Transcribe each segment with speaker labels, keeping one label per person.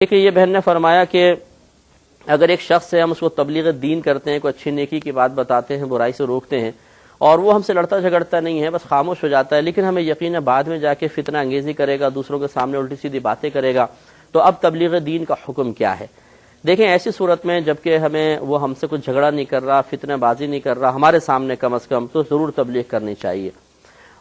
Speaker 1: देखिए ये बहन ने फरमाया कि अगर एक शख्स है हम उसको तबलीग दीन करते हैं, कोई अच्छी नेकी की बात बताते हैं, बुराई से रोकते हैं और वो हमसे लड़ता झगड़ता नहीं है, बस खामोश हो जाता है, लेकिन हमें यकीन है बाद में जाके फितना अंगेजी करेगा, दूसरों के सामने उल्टी सीधी बातें करेगा, तो अब तबलीग दीन का हुक्म क्या है। देखें ऐसी सूरत में जबकि हमें वो हमसे कुछ झगड़ा नहीं कर रहा, फितनाबाजी नहीं कर रहा हमारे सामने कम अज़ कम, तो ज़रूर तबलीग करनी चाहिए।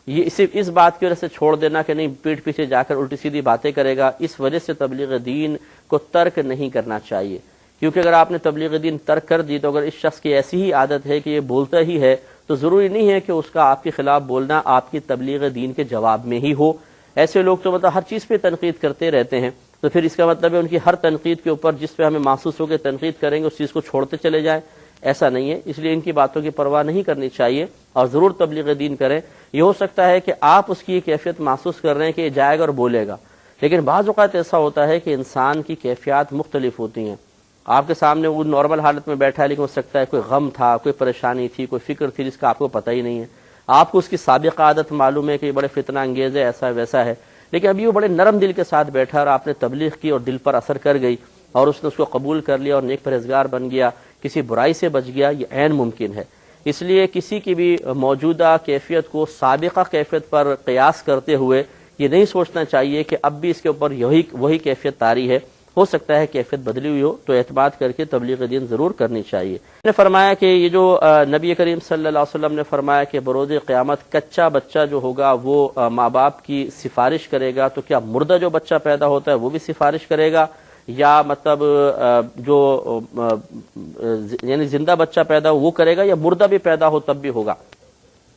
Speaker 1: ये सिर्फ इस बात की वजह से छोड़ देना कि नहीं पीठ पीछे जाकर उल्टी सीधी बातें करेगा, इस वजह से तबलीग दीन को तर्क नहीं करना चाहिए। क्योंकि अगर आपने तबलीग दीन तर्क कर दी तो अगर इस शख्स की ऐसी ही आदत है कि ये बोलता ही है, तो ज़रूरी नहीं है कि उसका आपके खिलाफ बोलना आपकी तबलीग दीन के जवाब में ही हो। ऐसे लोग तो मतलब हर चीज़ पे तनकीद करते रहते हैं, तो फिर इसका मतलब है उनकी हर तनकीद के ऊपर जिस पे हमें महसूस हो के तनकीद करेंगे उस चीज़ को छोड़ते चले जाएं, ऐसा नहीं है। इसलिए इनकी बातों की परवाह नहीं करनी चाहिए और ज़रूर तबलीग दीन करें। ये हो सकता है कि आप उसकी ये कैफियत महसूस कर रहे हैं कि ये जाएगा और बोलेगा, लेकिन बाज़ औक़ात ऐसा होता है कि इंसान की कैफियत मुख्तलिफ होती हैं। आपके सामने वो नॉर्मल हालत में बैठा है, लेकिन हो सकता है कोई गम था, कोई परेशानी थी, कोई फिक्र थी जिसका आपको पता ही नहीं है। आपको उसकी साबिक़ आदत मालूम है कि ये बड़े फितना अंगेज़ है, ऐसा वैसा है, लेकिन अभी वो बड़े नरम दिल के साथ बैठा और आपने तबलीग की और दिल पर असर कर गई और उसने उसको कबूल कर लिया और नेक परहेज़गार बन गया, किसी बुराई से बच गया, ये ऐन मुमकिन है। इसलिए किसी की भी मौजूदा कैफियत को साबिक़ा कैफियत पर क़ियास करते हुए ये नहीं सोचना चाहिए कि अब भी इसके ऊपर वही कैफियत तारी है। हो सकता है कैफियत बदली हुई हो, तो एतमाद करके तबलीग दीन ज़रूर करनी चाहिए। ने फरमाया कि ये जो नबी करीम सल्लल्लाहु अलैहि वसल्लम ने फरमाया कि बरोज़ क़यामत कच्चा बच्चा जो होगा वो माँ बाप की सिफारिश करेगा, तो क्या मुर्दा जो बच्चा पैदा होता है वो भी सिफारिश करेगा, या मतलब जो यानी जिंदा बच्चा पैदा हो वो करेगा, या मुर्दा भी पैदा हो तब भी होगा।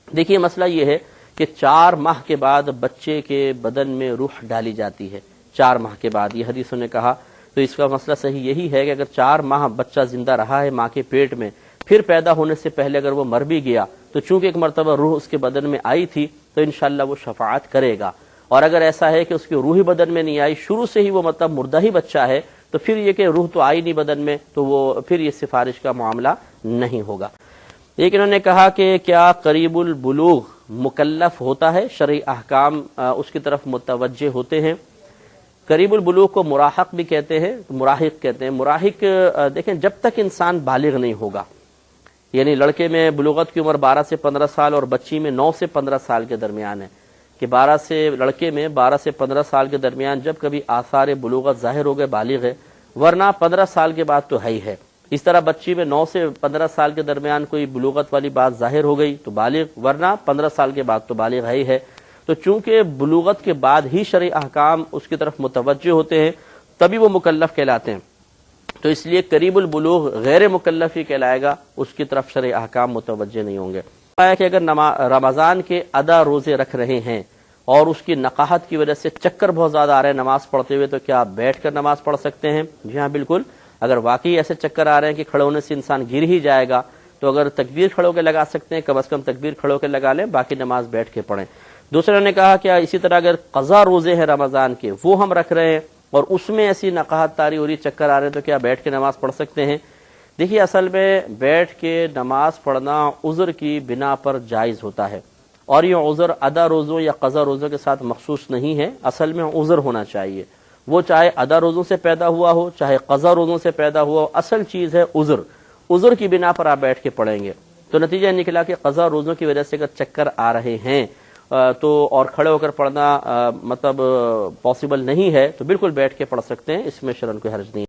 Speaker 1: देखिए मसला ये है कि 4 माह के बाद बच्चे के बदन में रूह डाली जाती है। 4 माह के बाद, ये हदीसों ने कहा, तो इसका मसला सही यही है कि अगर 4 माह बच्चा जिंदा रहा है माँ के पेट में, फिर पैदा होने से पहले अगर वो मर भी गया, तो चूंकि एक मरतबा रूह उसके बदन में आई थी, तो इंशाअल्लाह वो शफाअत करेगा। और अगर ऐसा है कि उसकी रूह ही बदन में नहीं आई, शुरू से ही वो मतलब मुर्दा ही बच्चा है, तो फिर ये कि रूह तो आई नहीं बदन में, तो वो फिर ये सिफारिश का मामला नहीं होगा। एक इन्होंने कहा कि क्या करीबुल बुलूग मुकल्लफ होता है, शरई अहकाम उसकी तरफ मुतवज्जे होते हैं। करीबुल बुलूग को मुराहिक भी कहते हैं, मुराहिक कहते हैं। मुराहिक देखें जब तक इंसान बालिग नहीं होगा, यानी लड़के में बुलूगत की उम्र 12 से 15 साल और बच्ची में 9 से 15 साल के दरमियान है, कि 12 से लड़के में 12 से 15 साल के दरमियान जब कभी आसार बुलूगत जाहिर हो गए बालिग है, वरना 15 साल के बाद तो है ही है। इस तरह बच्ची में 9 से 15 साल के दरमियान कोई बुलूगत वाली बात जाहिर हो गई तो बालिग, वरना 15 साल के बाद तो बालिग है ही है। तो चूंकि बुलूगत के बाद ही शरई अहकाम उसकी तरफ मुतवज्जे होते हैं, तभी वो मुकल्लफ कहलाते हैं। तो इसलिए करीबुल बुलूग गैर मुकल्लफ ही कहलाएगा, उसकी तरफ शरई अहकाम मुतवज्जे नहीं होंगे। कि अगर रमजान के अदा रोजे रख रहे हैं और उसकी नकाहत की वजह से चक्कर बहुत ज्यादा आ रहे हैं नमाज पढ़ते हुए, तो क्या आप बैठकर नमाज पढ़ सकते हैं? जी हाँ बिल्कुल। अगर वाकई ऐसे चक्कर आ रहे हैं कि खड़े होने से इंसान गिर ही जाएगा, तो अगर तकबीर खड़े होकर लगा सकते हैं, कम से कम तकबीर खड़े होकर लगा लें, बाकी नमाज बैठ के पढ़ें। दूसरे ने कहा कि इसी तरह अगर कज़ा रोजे हैं रमजान के, वो हम रख रहे हैं और उसमें ऐसी नकाहत तारी हो रही, चक्कर आ रहे हैं, तो क्या बैठ के नमाज पढ़ सकते हैं? देखिए असल में बैठ के नमाज पढ़ना उज़्र की बिना पर जायज़ होता है, और ये उज़्र अदा रोज़ों या क़ज़ा रोज़ों के साथ मखसूस नहीं है। असल में उज़्र होना चाहिए, वो चाहे अदा रोज़ों से पैदा हुआ हो चाहे क़ज़ा रोज़ों से पैदा हुआ हो, असल चीज़ है उज़्र। उज़्र की बिना पर आप बैठ के पढ़ेंगे, तो नतीजा निकला कि क़ज़ा रोज़ों की वजह से अगर चक्कर आ रहे हैं तो और खड़े होकर पढ़ना मतलब पॉसिबल नहीं है, तो बिल्कुल बैठ के पढ़ सकते हैं, इसमें शरन कोई हर्ज नहीं।